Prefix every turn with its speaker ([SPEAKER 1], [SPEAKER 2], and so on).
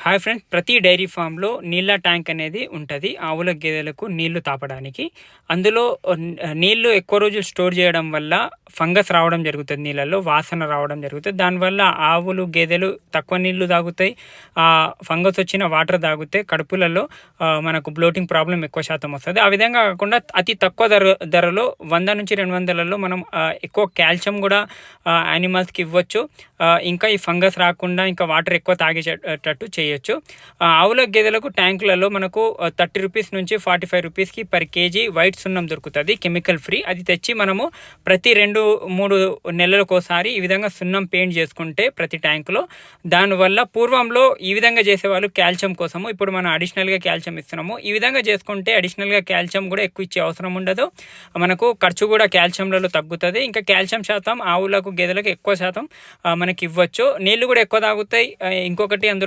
[SPEAKER 1] Hi friends, ప్రతి dairy ఫామ్లో నీళ్ళ ట్యాంక్ అనేది ఉంటుంది ఆవుల గేదెలకు నీళ్లు తాపడానికి. అందులో నీళ్లు ఎక్కువ రోజులు స్టోర్ చేయడం వల్ల ఫంగస్ రావడం జరుగుతుంది, నీళ్ళల్లో వాసన రావడం జరుగుతుంది. దానివల్ల ఆవులు గేదెలు తక్కువ నీళ్లు తాగుతాయి. ఫంగస్ వచ్చిన వాటర్ తాగితే కడుపులలో మనకు బ్లోటింగ్ ప్రాబ్లం ఎక్కువ శాతం వస్తుంది. ఆ విధంగా కాకుండా అతి తక్కువ ధరలో 100 నుంచి 200లలో మనం ఎక్కువ కాల్షియం కూడా యానిమల్స్కి ఇవ్వచ్చు. ఇంకా ఈ ఫంగస్ రాకుండా ఇంకా వాటర్ ఎక్కువ తాగేటట్టు చేయొచ్చు. ఆవుల గేదెలకు ట్యాంకులలో మనకు 30 రూపీస్ నుంచి 45 రూపీస్కి పర్ కేజీ వైట్ సున్నం దొరుకుతుంది, కెమికల్ ఫ్రీ. అది తెచ్చి మనము ప్రతి 2-3 నెలలకోసారి ఈ విధంగా సున్నం పెయింట్ చేసుకుంటే ప్రతి ట్యాంకులో, దానివల్ల పూర్వంలో ఈ విధంగా చేసేవాళ్ళు కాల్షియం కోసము. ఇప్పుడు మనం అడిషనల్గా కాల్షియం ఇస్తున్నాము. ఈ విధంగా చేసుకుంటే అడిషనల్గా కాల్షియం కూడా ఎక్కువ ఇచ్చే అవసరం ఉండదు. మనకు ఖర్చు కూడా కాల్షియంలలో తగ్గుతుంది. ఇంకా కాల్షియం శాతం ఆవులకు గేదెలకు ఎక్కువ శాతం మనకి ఇవ్వచ్చు. నీళ్ళు కూడా ఎక్కువ తాగుతాయి. ఇంకొకటి అందులో